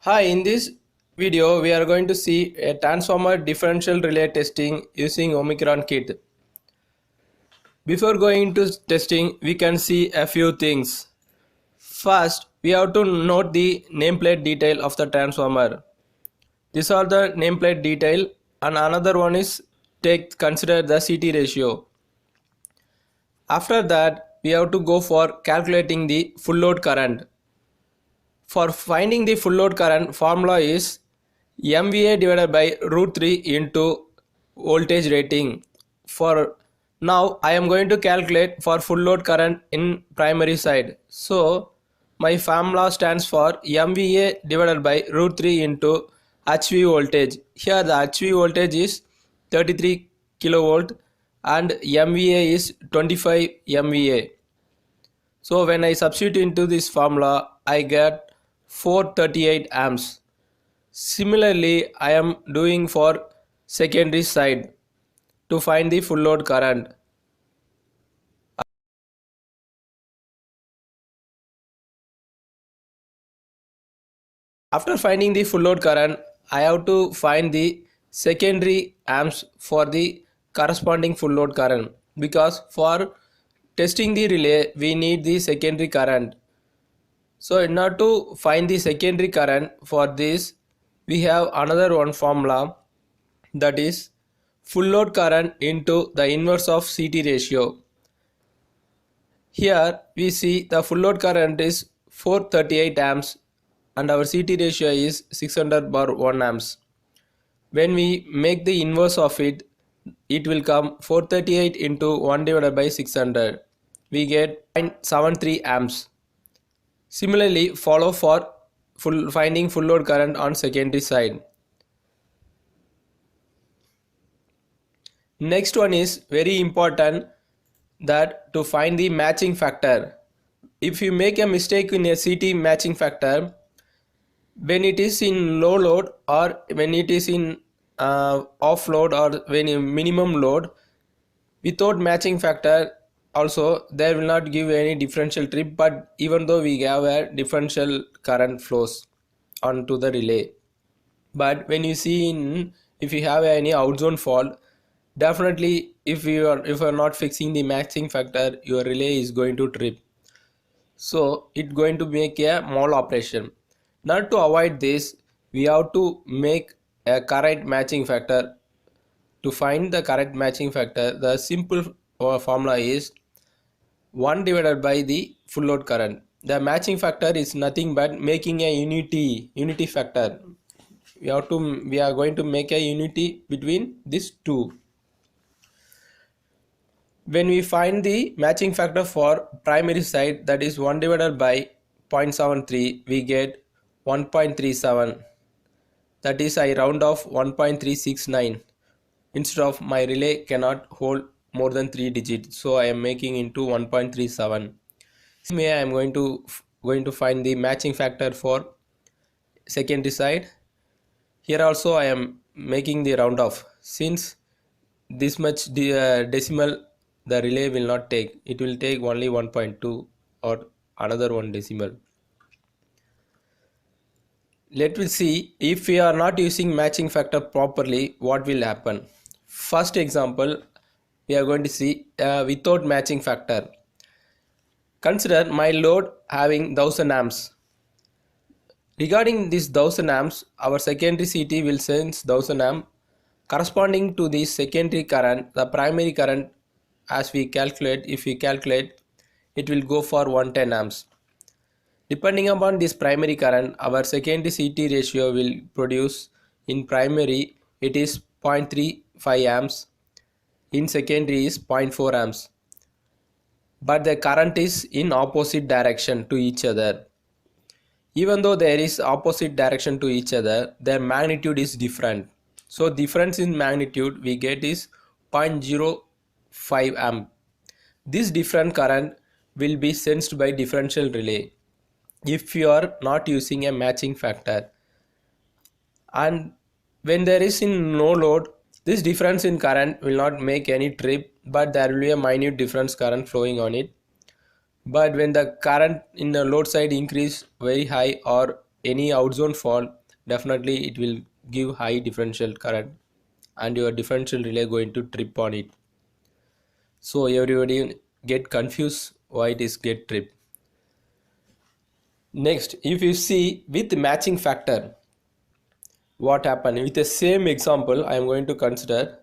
Hi, in this video we are going to see a transformer differential relay testing using Omicron kit. Before going to testing, we can see a few things. First, we have to note the nameplate detail of the transformer. These are the nameplate detail, and another one is consider the CT ratio. After that, we have to go for calculating the full load current. For finding the full load current, formula is MVA divided by root 3 into voltage rating. For now, I am going to calculate for full load current in primary side. So my formula stands for MVA divided by root 3 into HV voltage. Here the HV voltage is 33 kilovolt and MVA is 25 MVA. So when I substitute into this formula, I get 438 amps. Similarly, I am doing for secondary side to find the full load current. After finding the full load current, I have to find the secondary amps for the corresponding full load current, because for testing the relay we need the secondary current. So in order to find the secondary current for this, we have another one formula, that is full load current into the inverse of CT ratio. Here we see the full load current is 438 amps and our CT ratio is 600 bar 1 amps. When we make the inverse of it, it will come 438 into 1 divided by 600. We get 0.73 amps. Similarly, follow for finding full load current on secondary side. Next one is very important, that to find the matching factor. If you make a mistake in a CT matching factor, when it is in low load or when it is in off load or when in minimum load, without matching factor also there will not give any differential trip, but even though we have a differential current flows onto the relay. But when you see if you have any outzone fault, definitely if you are not fixing the matching factor, your relay is going to trip. So it's going to make a mole operation. Now to avoid this, we have to make a correct matching factor. To find the correct matching factor, the simple formula is 1 divided by the full load current. The matching factor is nothing but making a unity factor. We are going to make a unity between these two. When we find the matching factor for primary side, that is 1 divided by 0.73, we get 1.37. That is, I round off 1.369. Instead of my relay cannot hold more than 3 digits, so I am making into 1.37. Similarly, I am going to find the matching factor for secondary side. Here also I am making the round off, since this much decimal the relay will not take. It will take only 1.2 or another one decimal. Let us see, if we are not using matching factor properly, what will happen. First example, we are going to see without matching factor. Consider my load having 1000 amps. Regarding this 1000 amps, our secondary CT will sense 1000 amp. Corresponding to the secondary current, the primary current, as we calculate, if we calculate, it will go for 110 amps. Depending upon this primary current, our secondary CT ratio will produce in primary it is 0.35 amps, in secondary is 0.4 amps. But the current is in opposite direction to each other. Even though there is opposite direction to each other, their magnitude is different. So difference in magnitude we get is 0.05 amp. This different current will be sensed by differential relay if you are not using a matching factor. And when there is in no load, this difference in current will not make any trip, but there will be a minute difference current flowing on it. But when the current in the load side increase very high or any outzone fault, definitely it will give high differential current and your differential relay going to trip on it. So everybody get confused why it is get trip. Next, if you see with matching factor, what happened with the same example I am going to consider.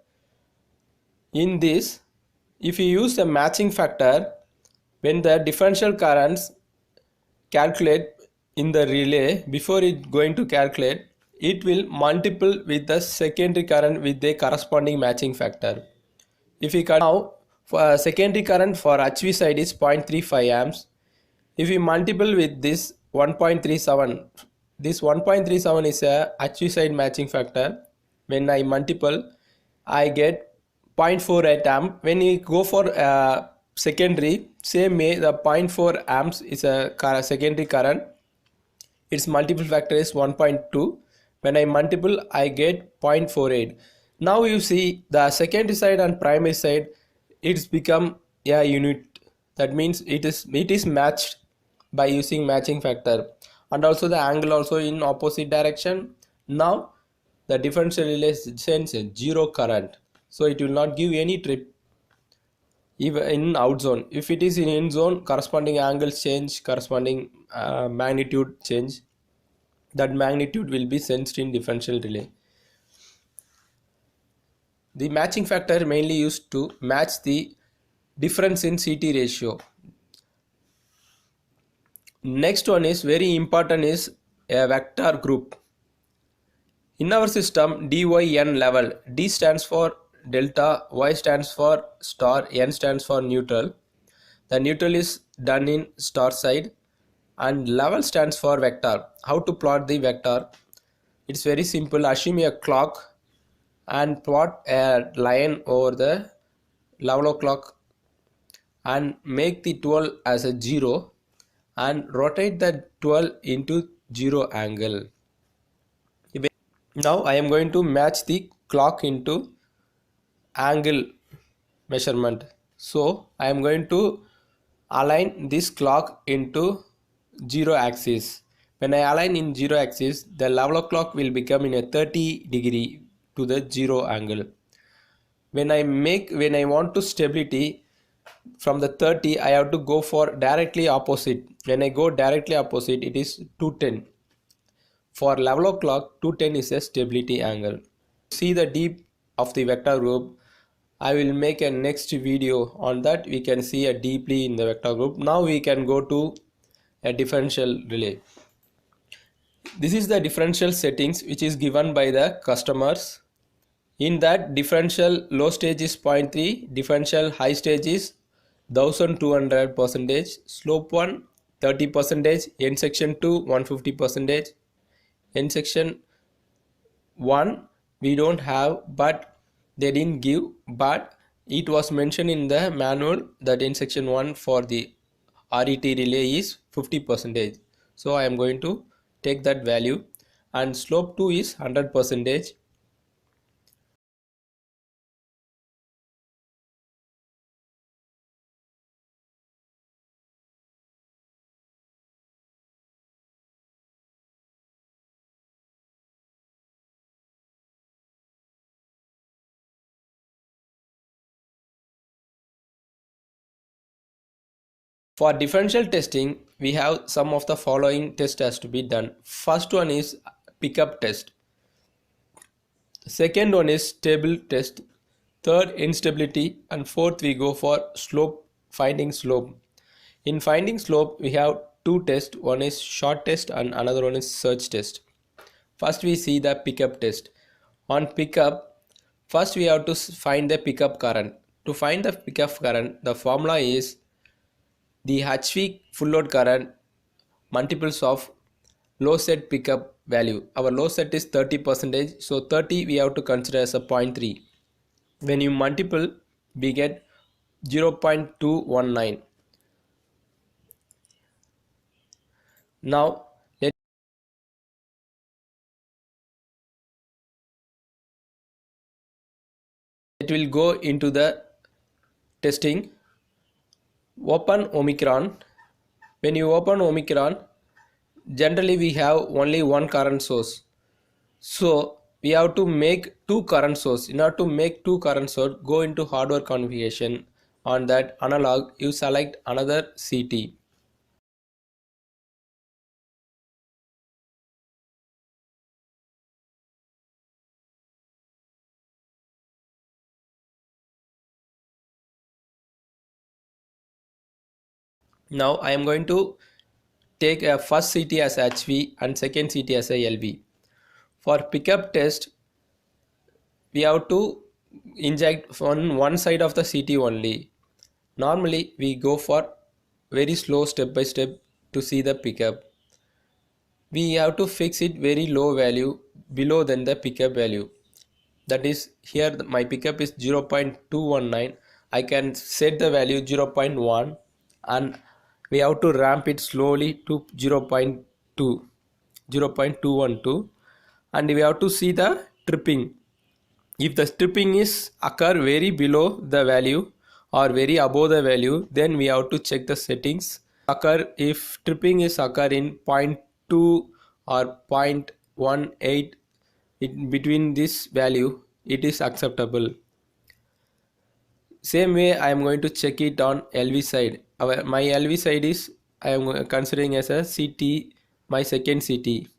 In this, if you use a matching factor, when the differential currents calculate in the relay, before it going to calculate, it will multiple with the secondary current with the corresponding matching factor. If we can now, for secondary current for HV side is 0.35 amps. If we multiple with this 1.37, this 1.37 is a HV side matching factor. When I multiple, I get 0.48 amp. When you go for secondary, same way the zero point 0.4 amps is a secondary current. Its multiple factor is 1.2. When I multiple, I get 0.48. Now you see the secondary side and primary side, it's become a unit. That means it is matched by using matching factor, and also the angle also in opposite direction. Now the differential relay sends a zero current, so it will not give any trip even in out zone. If it is in zone, corresponding angles change, corresponding magnitude change, that magnitude will be sensed in differential relay. The matching factor mainly used to match the difference in CT ratio. Next one is very important is a vector group. In our system, DYN level, D stands for delta, Y stands for star, N stands for neutral. The neutral is done in star side and level stands for vector. How to plot the vector? It's very simple. Assume a clock and plot a line over the level clock and make the 12 as a 0 and rotate the 12 into 0 angle. Now I am going to match the clock into angle measurement. So I am going to align this clock into 0 axis. When I align in 0 axis, the level of clock will become in a 30° to the 0 angle. When I want to stability from the 30, I have to go for directly opposite. When I go directly opposite, it is 210. For level of clock, 210 is a stability angle. See the deep of the vector group. I will make a next video on that. We can see a deeply in the vector group. Now we can go to a differential relay. This is the differential settings which is given by the customers. In that, differential low stage is 0.3, differential high stage is 1200 percentage, slope 1 30 percentage, end section 2 150 percentage, end section 1 we don't have, but they didn't give, but it was mentioned in the manual that in section 1 for the RET relay is 50 percentage. So I am going to take that value, and slope 2 is 100 percentage. For differential testing, we have some of the following tests has to be done. First one is pickup test. Second one is stable test. Third, instability. And fourth, we go for slope, finding slope. In finding slope, we have two tests. One is short test and another one is search test. First, we see the pickup test. On pickup, first we have to find the pickup current. To find the pickup current, the formula is the HV full load current multiples of low set pickup value. Our low set is 30 percentage, so 30 we have to consider as a 0.3. When you multiple, we get 0.219. Now it will go into the testing. Open Omicron. When you open Omicron, generally we have only one current source. So we have to make two current source. In order to make two current source, go into hardware configuration. On that analog, you select another CT. Now I am going to take a first CT as HV and second CT as a LV. For pickup test, we have to inject on one side of the CT only. Normally we go for very slow step by step to see the pickup. We have to fix it very low value below than the pickup value. That is, here my pickup is 0.219. I can set the value 0.1 and we have to ramp it slowly to 0.2, 0.212, and we have to see the tripping. If the tripping is occur very below the value or very above the value, then we have to check the settings. Occur if tripping is occur in zero point 0.2 or 0.18, in between this value it is acceptable. Same way I am going to check it on LV side. My LV side is I am considering as a CT, my second CT.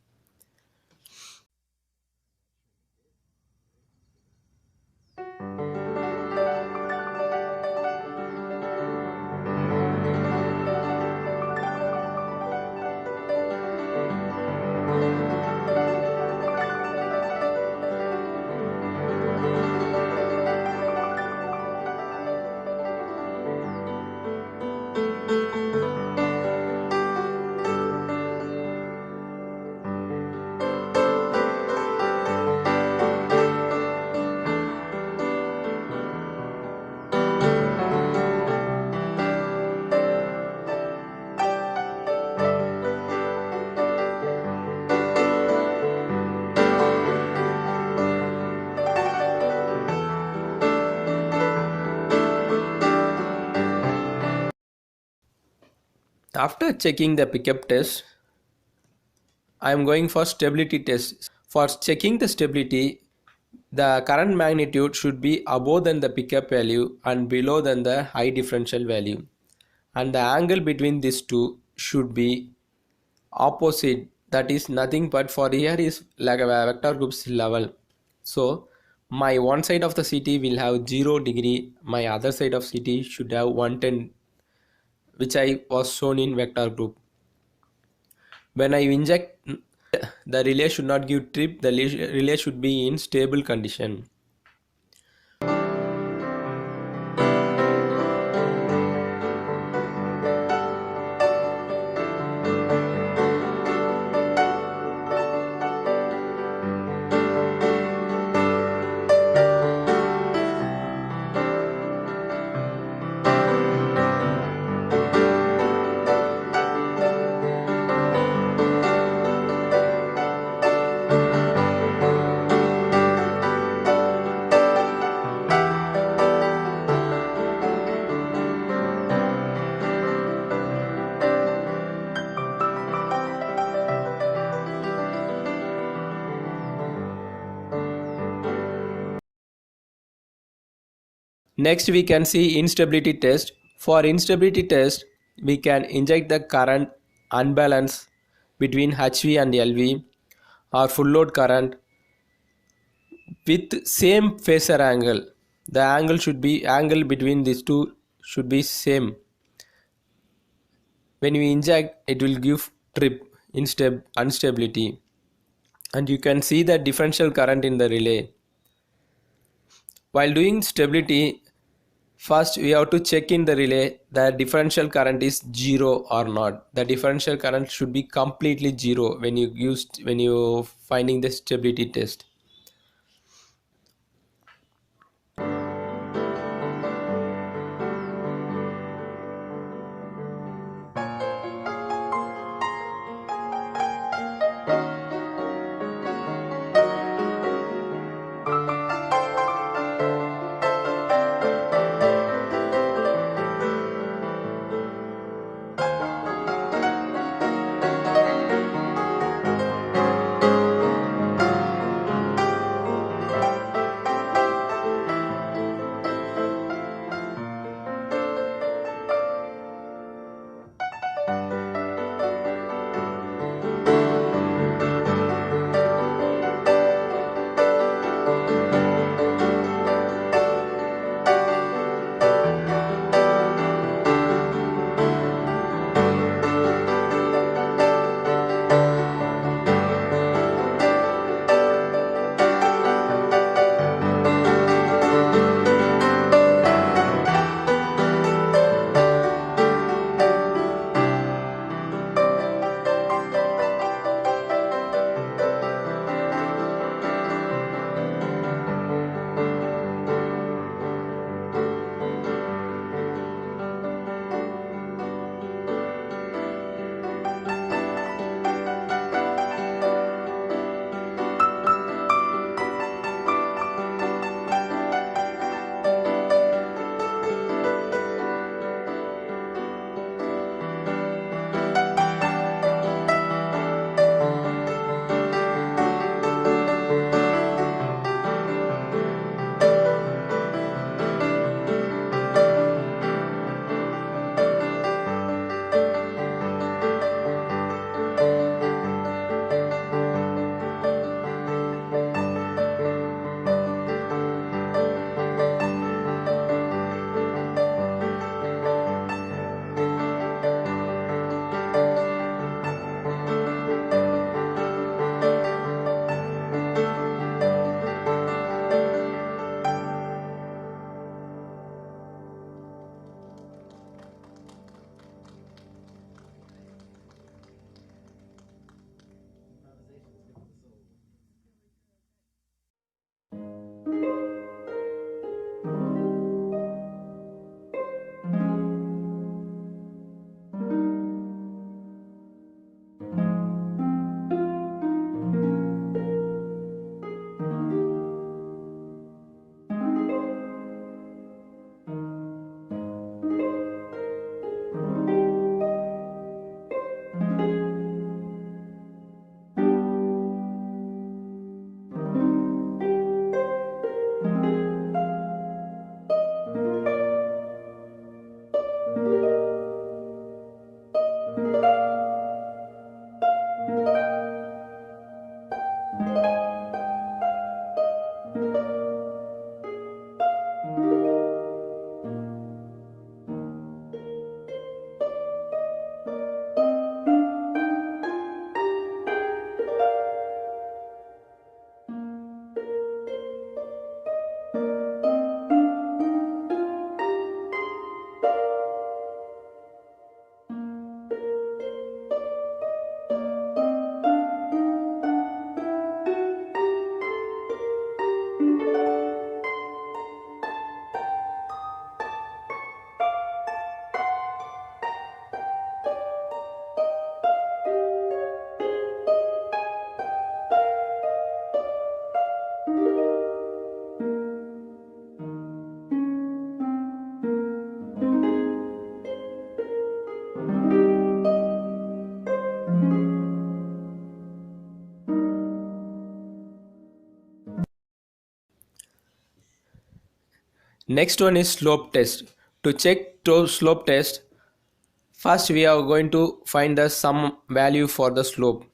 After checking the pickup test, I am going for stability test. For checking the stability, the current magnitude should be above than the pickup value and below than the high differential value. And the angle between these two should be opposite. That is nothing but for here is like a vector group's level. So my one side of the CT will have 0 degree, my other side of CT should have 110, which I was shown in vector group. When I inject, the relay should not give trip, the relay should be in stable condition. Next we can see instability test. For instability test, we can inject the current unbalance between HV and LV or full load current with same phasor angle. The angle between these two should be same. When we inject, it will give trip, instability, and you can see the differential current in the relay. While doing stability, first we have to check in the relay the differential current is 0 or not. The differential current should be completely 0 when you finding the stability test. Next one is slope test. To check to slope test, first we are going to find the some value for the slope.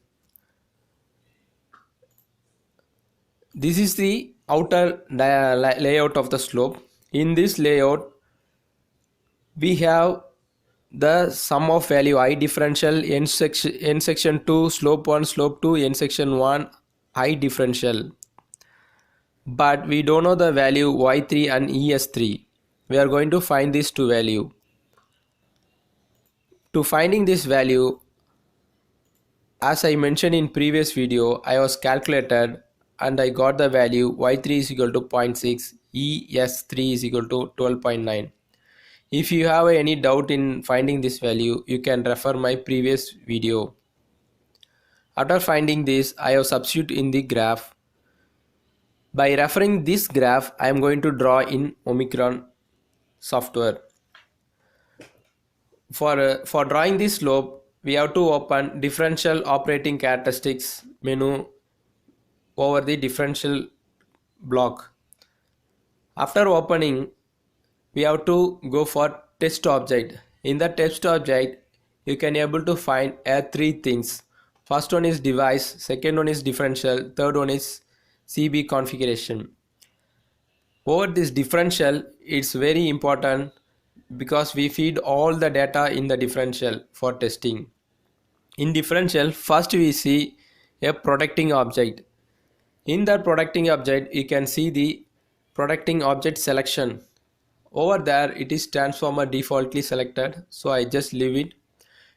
This is the outer layout of the slope. In this layout, we have the sum of value I differential n section 2 slope 1 slope 2 n section 1 I differential, but we don't know the value y3 and es3. We are going to find these two value. To finding this value, as I mentioned in previous video, I was calculated and I got the value y3 is equal to zero point 0.6, es3 is equal to 12.9. If you have any doubt in finding this value, you can refer my previous video. After finding this, I have substitute in the graph. By referring this graph, I am going to draw in Omicron software. For drawing this slope, we have to open differential operating characteristics menu over the differential block. After opening, we have to go for test object. In the test object, you can able to find three things. First one is device, second one is differential, third one is CB configuration. Over this differential, it's very important because we feed all the data in the differential for testing. In differential, first we see a protecting object. In the protecting object, you can see the protecting object selection. Over there, it is transformer defaultly selected, so I just leave it.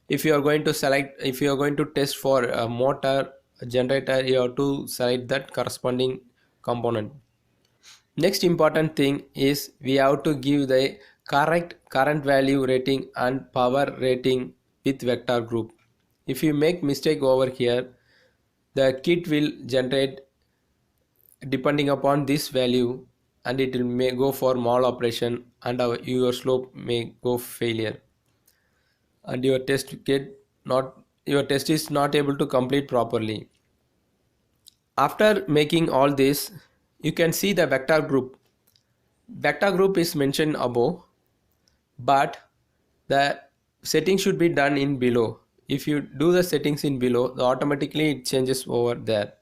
If you are going to select, if you are going to test for a motor, a generator, you have to select that corresponding component. Next important thing is we have to give the correct current value rating and power rating with vector group. If you make mistake over here, the kit will generate depending upon this value and it will may go for mal operation and your slope may go failure and your test is not able to complete properly. After making all this, you can see the vector group. Vector group is mentioned above, but the setting should be done in below. If you do the settings in below, automatically it changes over there.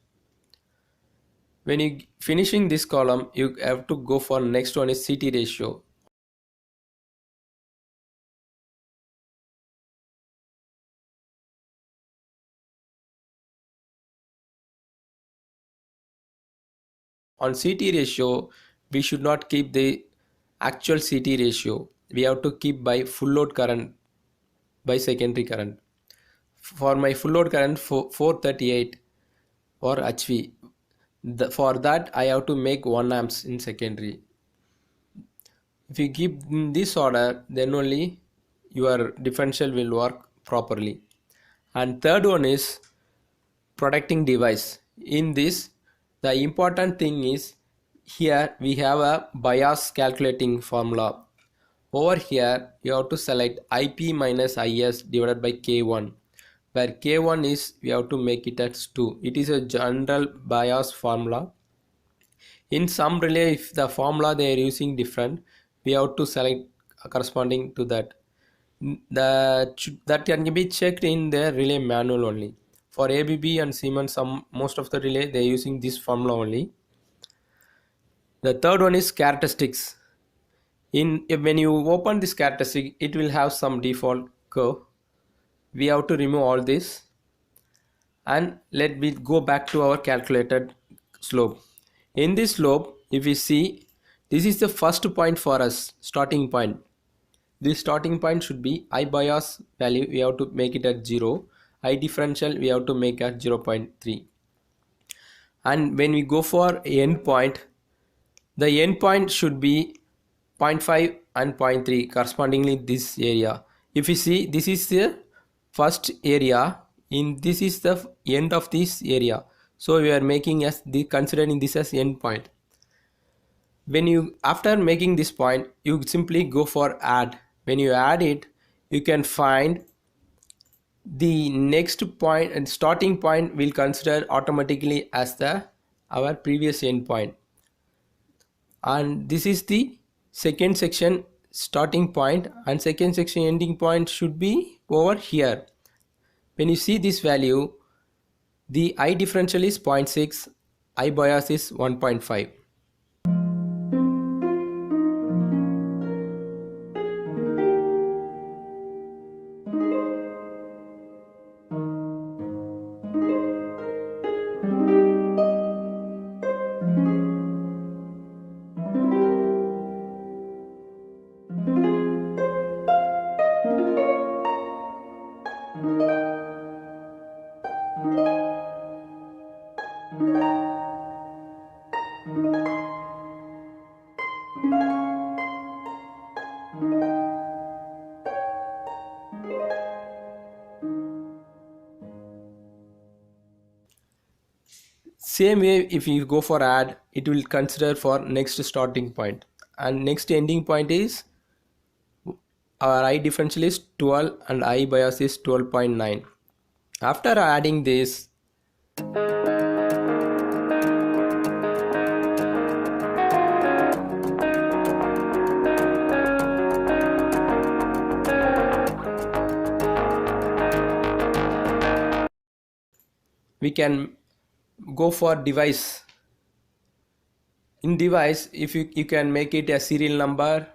When you finishing this column, you have to go for next one is CT ratio. On CT ratio, we should not keep the actual CT ratio. We have to keep by full load current by secondary current. For my full load current 438 or HV, for that I have to make 1 amps in secondary. If you keep in this order, then only your differential will work properly. And third one is protecting device. In this, the important thing is here we have a bias calculating formula. Over here you have to select IP minus IS divided by K1, where K1 is we have to make it as 2. It is a general bias formula. In some relay, if the formula they are using different, we have to select corresponding to that. That can be checked in the relay manual only. For ABB and Siemens, most of the relay they are using this formula only. The third one is characteristics. When you open this characteristic, it will have some default curve. We have to remove all this and let me go back to our calculated slope. In this slope, if we see, this is the first point for us, starting point. This starting point should be I bias value, we have to make it at 0. I differential, we have to make at 0.3. And when we go for end point, the end point should be zero point 0.5 and 0.3 correspondingly this area. If you see, this is the first area, this is the end of this area, so we are making as the considering this as end point. When you after making this point, you simply go for add. When you add it, you can find the next point and starting point will consider automatically as the our previous end point, and this is the second section starting point and second section ending point should be over here. When you see this value, the I differential is 0.6, I bias is 1.5. Same way, if you go for add, it will consider for next starting point, and next ending point is our I differential is 12 and I bias is 12.9. After adding this, we can go for device. In device, if you can make it a serial number,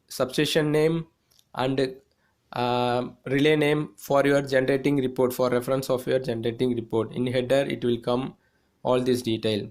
substation name, and relay name for your generating report, for reference of your generating report. In header it will come all this detail.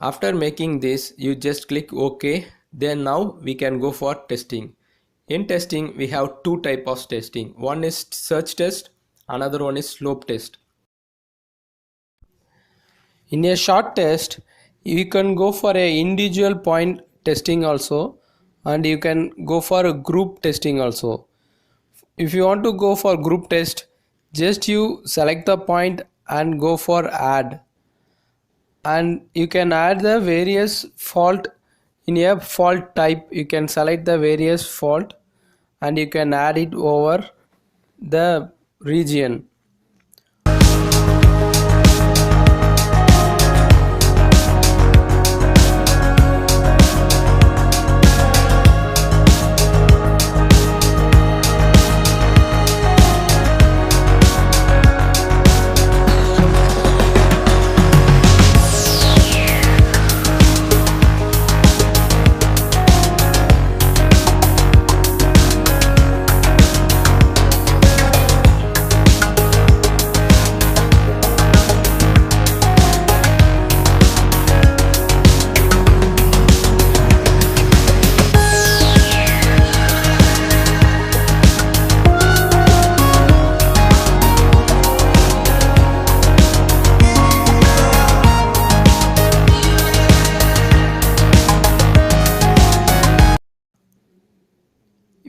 After making this, you just click OK. Then now we can go for testing. In testing, we have two types of testing. One is search test, another one is slope test. In a short test, you can go for a individual point testing also, and you can go for a group testing also. If you want to go for group test, just you select the point and go for add, and you can add the various fault. In a fault type, you can select the various fault and you can add it over the region.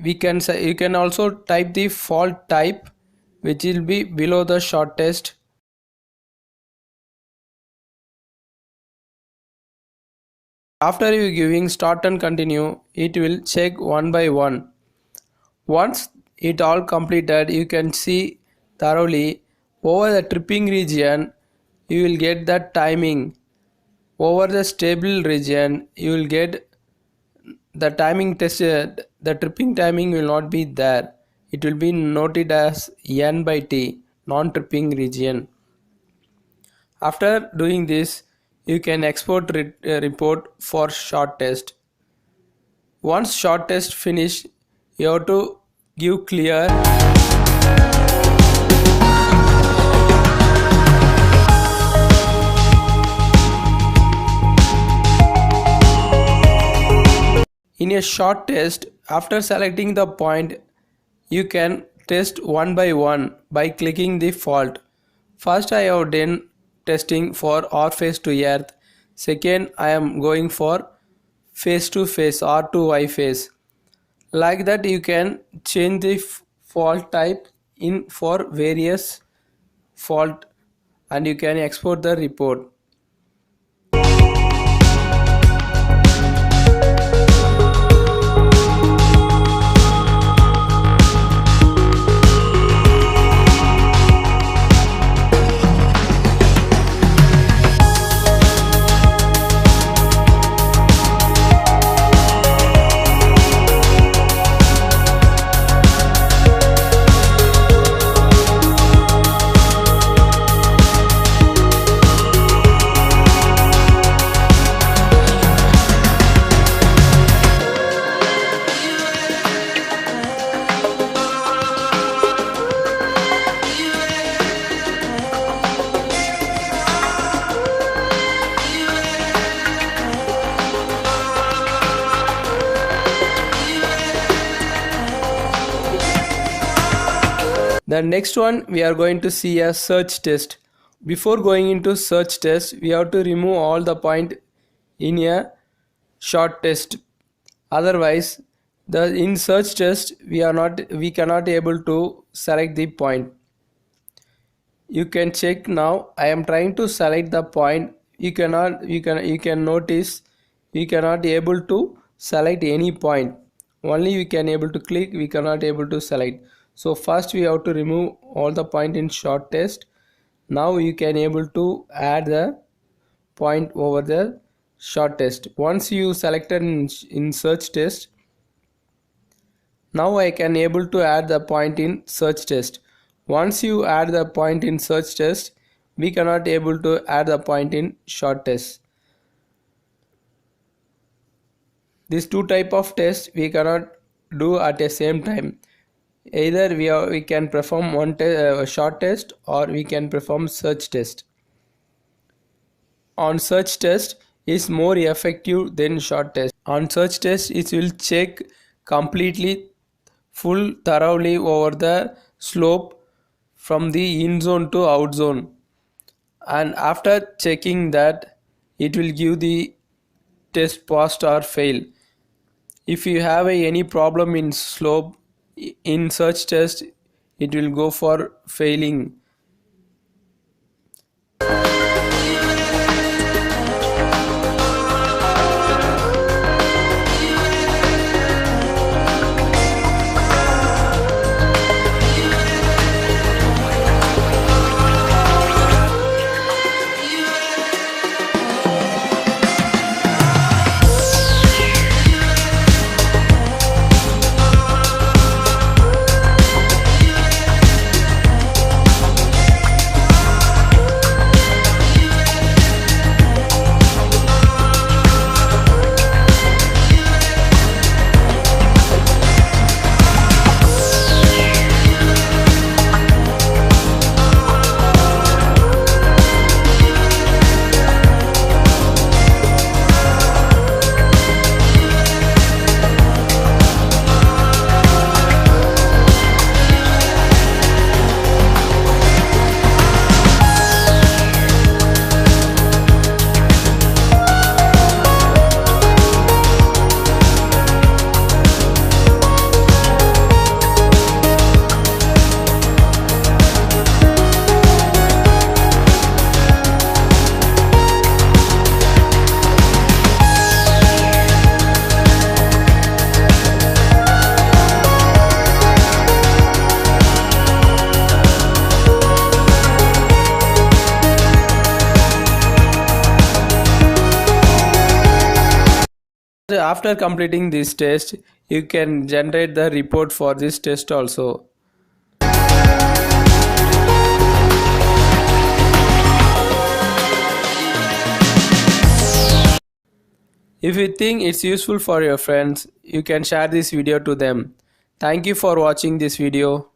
We can say, you can also type the fault type, which will be below the short test. After you giving start and continue, it will check one by one. Once it all completed, you can see thoroughly over the tripping region. You will get that timing. Over the stable region, you will get the timing tested. The tripping timing will not be there. It will be noted as n by t. non-tripping region. After doing this, you can export report for short test. Once short test finish, you have to give clear. In a short test, after selecting the point, you can test one by one by clicking the fault. First I have done testing for R phase to earth. Second I am going for phase to phase R to Y phase. Like that you can change the fault type in for various fault and you can export the report. The next one we are going to see a search test. Before going into search test, we have to remove all the point in a short test. Otherwise, the in search test we cannot able to select the point. You can check now. I am trying to select the point. You can notice we cannot able to select any point. Only we can able to click. We cannot able to select. So first we have to remove all the point in short test. Now you can able to add the point over the short test. Once you selected in search test, now I can able to add the point in search test. Once you add the point in search test, we cannot able to add the point in short test. These two type of tests we cannot do at the same time. Either we can perform one short test or we can perform search test. On search test is more effective than short test. On search test it will check completely full thoroughly over the slope from the in zone to out zone, and after checking that it will give the test passed or fail. If you have any problem in slope in search test, it will go for failing. After completing this test, you can generate the report for this test also. If you think it's useful for your friends, you can share this video to them. Thank you for watching this video.